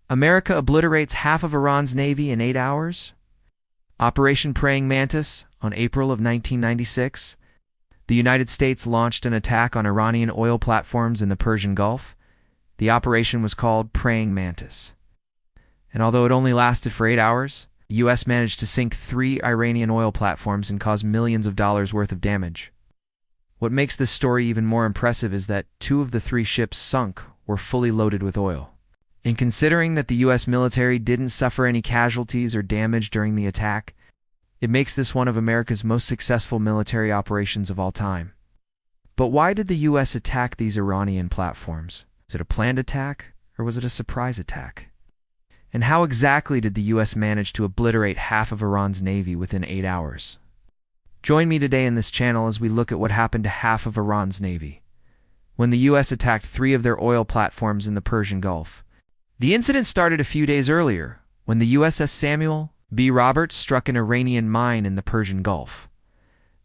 America obliterates half of Iran's navy in 8 hours. Operation Praying Mantis on April of 1996. The United States launched an attack on Iranian oil platforms in the Persian Gulf. The operation was called Praying Mantis. And although it only lasted for 8 hours, the U.S. managed to sink 3 Iranian oil platforms and cause millions of dollars worth of damage. What makes this story even more impressive is that 2 of the 3 ships sunk were fully loaded with oil. In considering that the U.S. military didn't suffer any casualties or damage during the attack, it makes this one of America's most successful military operations of all time. But why did the U.S. attack these Iranian platforms? Was it a planned attack, or was it a surprise attack? And how exactly did the U.S. manage to obliterate half of Iran's navy within 8 hours? Join me today in this channel as we look at what happened to half of Iran's navy when the U.S. attacked 3 of their oil platforms in the Persian Gulf. The incident started a few days earlier when the USS Samuel B. Roberts struck an Iranian mine in the Persian Gulf.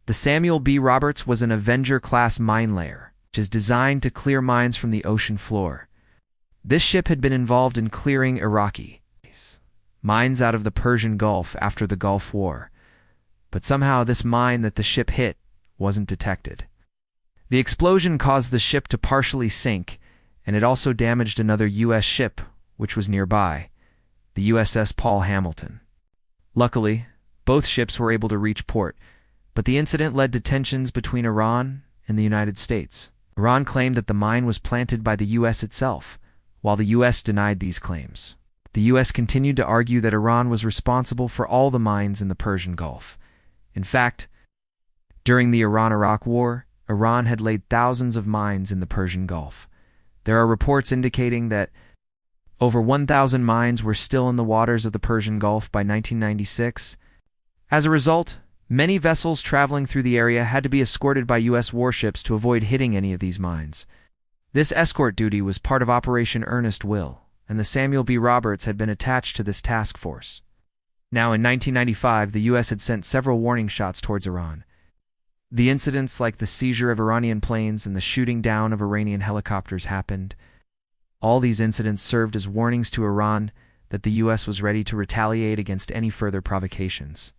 The Samuel B. Roberts was an Avenger-class mine layer, which is designed to clear mines from the ocean floor. This ship had been involved in clearing Iraqi mines out of the Persian Gulf after the Gulf War, but somehow this mine that the ship hit wasn't detected. The explosion caused the ship to partially sink, and it also damaged another U.S. ship, which was nearby, the USS Paul Hamilton. Luckily, both ships were able to reach port, but the incident led to tensions between Iran and the United States. Iran claimed that the mine was planted by the U.S. itself, while the U.S. denied these claims. The U.S. continued to argue that Iran was responsible for all the mines in the Persian Gulf. In fact, during the Iran-Iraq War, Iran had laid thousands of mines in the Persian Gulf. There are reports indicating that over 1,000 mines were still in the waters of the Persian Gulf by 1996. As a result, many vessels traveling through the area had to be escorted by U.S. warships to avoid hitting any of these mines. This escort duty was part of Operation Earnest Will, and the Samuel B. Roberts had been attached to this task force. Now, in 1995, the U.S. had sent several warning shots towards Iran. The incidents like the seizure of Iranian planes and the shooting down of Iranian helicopters happened. All these incidents served as warnings to Iran that the U.S. was ready to retaliate against any further provocations.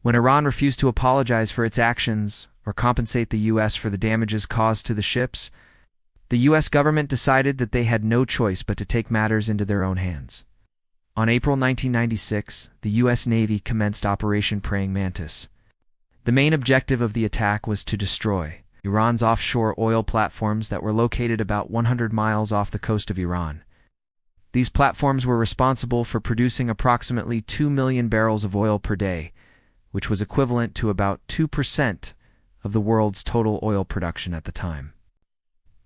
When Iran refused to apologize for its actions or compensate the U.S. for the damages caused to the ships, the U.S. government decided that they had no choice but to take matters into their own hands. On April 1996, the U.S. Navy commenced Operation Praying Mantis. The main objective of the attack was to destroy Iran's offshore oil platforms that were located about 100 miles off the coast of Iran. These platforms were responsible for producing approximately 2 million barrels of oil per day, which was equivalent to about 2% of the world's total oil production at the time.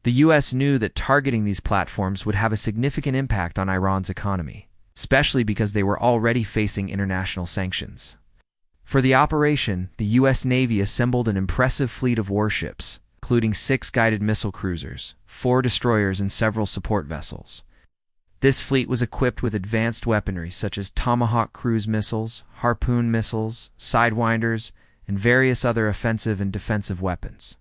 The U.S. knew that targeting these platforms would have a significant impact on Iran's economy, especially because they were already facing international sanctions. For the operation, the U.S. Navy assembled an impressive fleet of warships, including 6 guided missile cruisers, 4 destroyers, and several support vessels. This fleet was equipped with advanced weaponry such as Tomahawk cruise missiles, Harpoon missiles, Sidewinders, and various other offensive and defensive weapons.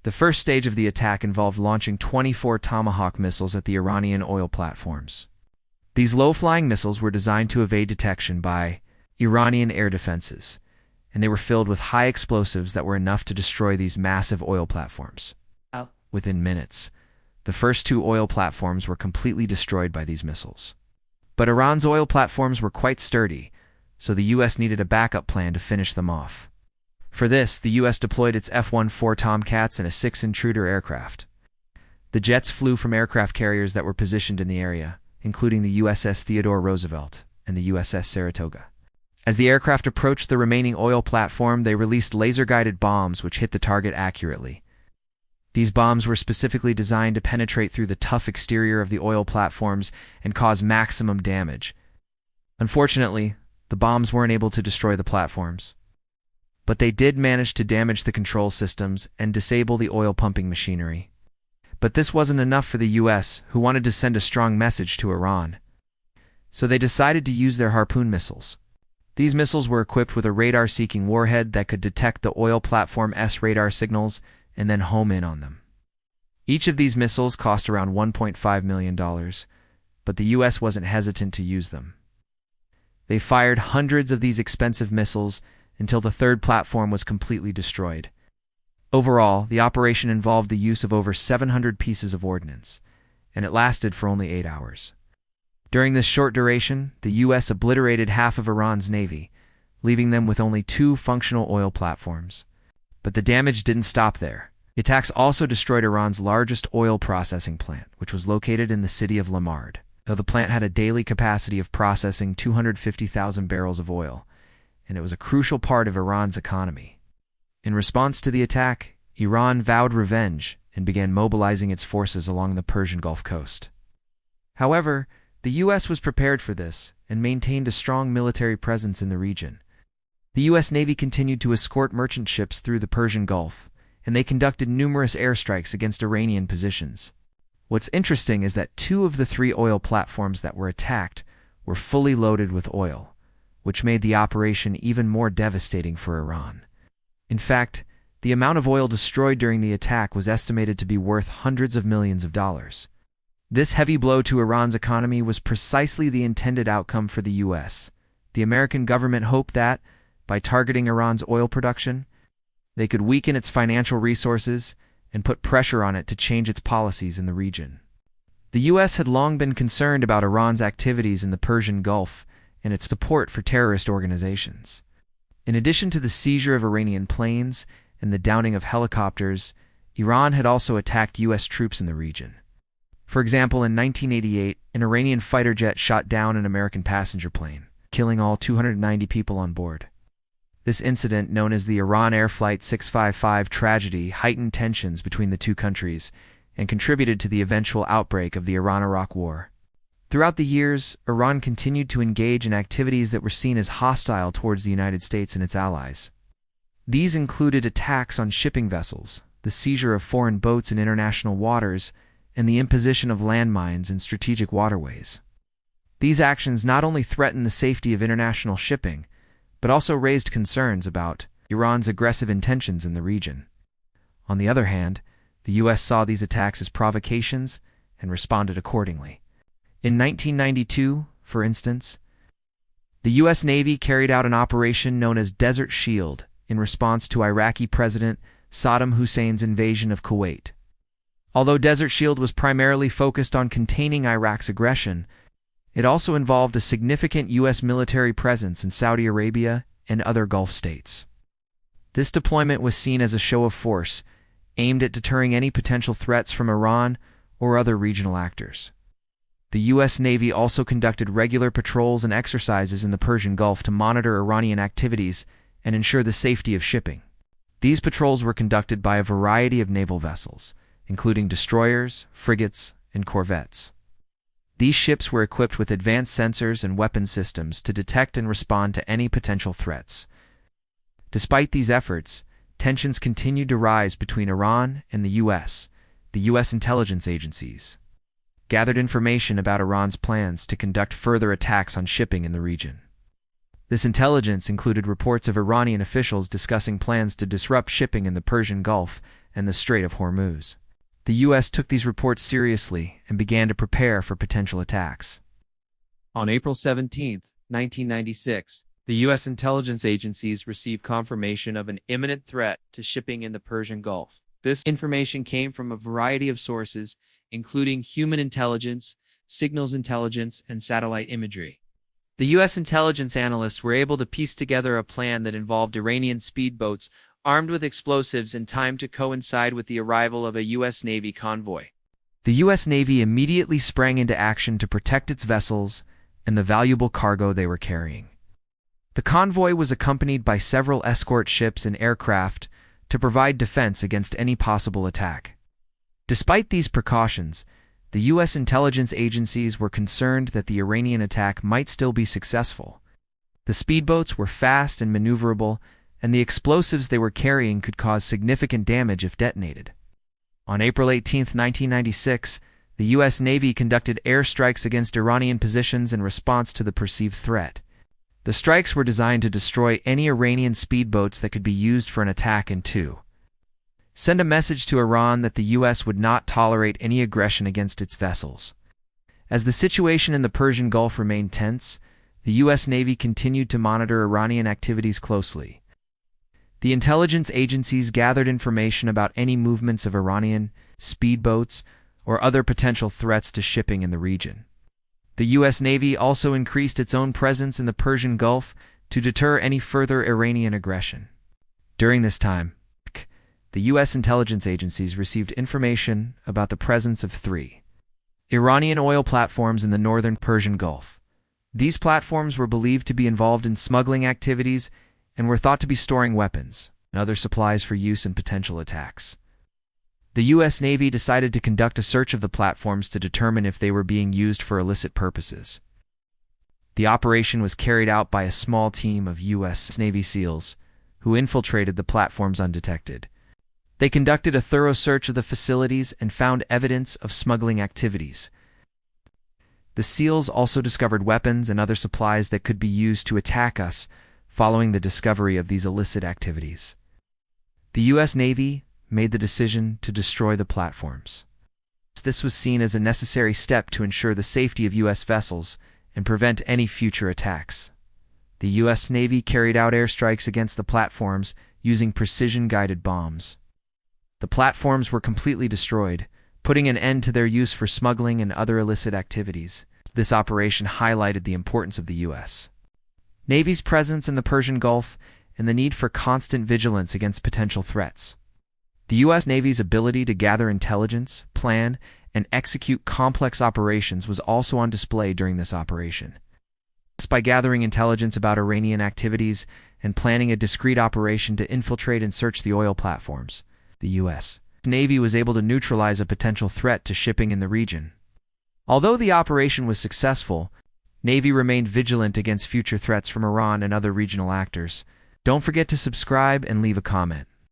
The first stage of the attack involved launching 24 Tomahawk missiles at the Iranian oil platforms. These low-flying missiles were designed to evade detection by Iranian air defenses, and they were filled with high explosives that were enough to destroy these massive oil platforms. Within minutes, the first 2 oil platforms were completely destroyed by these missiles. But Iran's oil platforms were quite sturdy, so the U.S. needed a backup plan to finish them off. For this, the U.S. deployed its F-14 Tomcats and a 6 Intruder aircraft. The jets flew from aircraft carriers that were positioned in the area, including the USS Theodore Roosevelt and the USS Saratoga. As the aircraft approached the remaining oil platform, they released laser-guided bombs which hit the target accurately. These bombs were specifically designed to penetrate through the tough exterior of the oil platforms and cause maximum damage. Unfortunately, the bombs weren't able to destroy the platforms, but they did manage to damage the control systems and disable the oil pumping machinery. But this wasn't enough for the U.S., who wanted to send a strong message to Iran. So they decided to use their Harpoon missiles. These missiles were equipped with a radar-seeking warhead that could detect the oil platform's radar signals and then home in on them. Each of these missiles cost around $1.5 million, but the U.S. wasn't hesitant to use them. They fired hundreds of these expensive missiles until the third platform was completely destroyed. Overall, the operation involved the use of over 700 pieces of ordnance, and it lasted for only 8 hours. During this short duration, the U.S. obliterated half of Iran's navy, leaving them with only 2 functional oil platforms. But the damage didn't stop there. The attacks also destroyed Iran's largest oil processing plant, which was located in the city of Lamard. Though the plant had a daily capacity of processing 250,000 barrels of oil, and it was a crucial part of Iran's economy. In response to the attack, Iran vowed revenge and began mobilizing its forces along the Persian Gulf coast. However, the U.S. was prepared for this and maintained a strong military presence in the region. The U.S. Navy continued to escort merchant ships through the Persian Gulf, and they conducted numerous airstrikes against Iranian positions. What's interesting is that 2 of the 3 oil platforms that were attacked were fully loaded with oil, which made the operation even more devastating for Iran. In fact, the amount of oil destroyed during the attack was estimated to be worth hundreds of millions of dollars. This heavy blow to Iran's economy was precisely the intended outcome for the U.S. The American government hoped that, by targeting Iran's oil production, they could weaken its financial resources and put pressure on it to change its policies in the region. The U.S. had long been concerned about Iran's activities in the Persian Gulf and its support for terrorist organizations. In addition to the seizure of Iranian planes and the downing of helicopters, Iran had also attacked U.S. troops in the region. For example, in 1988, an Iranian fighter jet shot down an American passenger plane, killing all 290 people on board. This incident, known as the Iran Air Flight 655 tragedy, heightened tensions between the two countries and contributed to the eventual outbreak of the Iran-Iraq War. Throughout the years, Iran continued to engage in activities that were seen as hostile towards the United States and its allies. These included attacks on shipping vessels, the seizure of foreign boats in international waters, and the imposition of landmines in strategic waterways. These actions not only threatened the safety of international shipping, but also raised concerns about Iran's aggressive intentions in the region. On the other hand, the U.S. saw these attacks as provocations and responded accordingly. In 1992, for instance, the U.S. Navy carried out an operation known as Desert Shield in response to Iraqi President Saddam Hussein's invasion of Kuwait. Although Desert Shield was primarily focused on containing Iraq's aggression, it also involved a significant U.S. military presence in Saudi Arabia and other Gulf states. This deployment was seen as a show of force, aimed at deterring any potential threats from Iran or other regional actors. The U.S. Navy also conducted regular patrols and exercises in the Persian Gulf to monitor Iranian activities and ensure the safety of shipping. These patrols were conducted by a variety of naval vessels, including destroyers, frigates, and corvettes. These ships were equipped with advanced sensors and weapon systems to detect and respond to any potential threats. Despite these efforts, tensions continued to rise between Iran and the U.S. The U.S. intelligence agencies gathered information about Iran's plans to conduct further attacks on shipping in the region. This intelligence included reports of Iranian officials discussing plans to disrupt shipping in the Persian Gulf and the Strait of Hormuz. The U.S. took these reports seriously and began to prepare for potential attacks. On April 17, 1996, the U.S. intelligence agencies received confirmation of an imminent threat to shipping in the Persian Gulf. This information came from a variety of sources, including human intelligence, signals intelligence, and satellite imagery. The U.S. intelligence analysts were able to piece together a plan that involved Iranian speedboats armed with explosives in time to coincide with the arrival of a U.S. Navy convoy. The U.S. Navy immediately sprang into action to protect its vessels and the valuable cargo they were carrying. The convoy was accompanied by several escort ships and aircraft to provide defense against any possible attack. Despite these precautions, the U.S. intelligence agencies were concerned that the Iranian attack might still be successful. The speedboats were fast and maneuverable, and the explosives they were carrying could cause significant damage if detonated. On April 18, 1996, the U.S. Navy conducted airstrikes against Iranian positions in response to the perceived threat. The strikes were designed to destroy any Iranian speedboats that could be used for an attack and to send a message to Iran that the U.S. would not tolerate any aggression against its vessels. As the situation in the Persian Gulf remained tense, the U.S. Navy continued to monitor Iranian activities closely. The intelligence agencies gathered information about any movements of Iranian speedboats or other potential threats to shipping in the region. The U.S. Navy also increased its own presence in the Persian Gulf to deter any further Iranian aggression. During this time, the U.S. intelligence agencies received information about the presence of 3 Iranian oil platforms in the northern Persian Gulf. These platforms were believed to be involved in smuggling activities and were thought to be storing weapons and other supplies for use in potential attacks. The U.S. Navy decided to conduct a search of the platforms to determine if they were being used for illicit purposes. The operation was carried out by a small team of U.S. Navy SEALs who infiltrated the platforms undetected. They conducted a thorough search of the facilities and found evidence of smuggling activities. The SEALs also discovered weapons and other supplies that could be used to attack us following the discovery of these illicit activities. The U.S. Navy made the decision to destroy the platforms. This was seen as a necessary step to ensure the safety of U.S. vessels and prevent any future attacks. The U.S. Navy carried out airstrikes against the platforms using precision-guided bombs. The platforms were completely destroyed, putting an end to their use for smuggling and other illicit activities. This operation highlighted the importance of the U.S. Navy's presence in the Persian Gulf and the need for constant vigilance against potential threats. The U.S. Navy's ability to gather intelligence, plan, and execute complex operations was also on display during this operation. By gathering intelligence about Iranian activities and planning a discreet operation to infiltrate and search the oil platforms, the U.S. Navy was able to neutralize a potential threat to shipping in the region. Although the operation was successful, Navy remained vigilant against future threats from Iran and other regional actors. Don't forget to subscribe and leave a comment.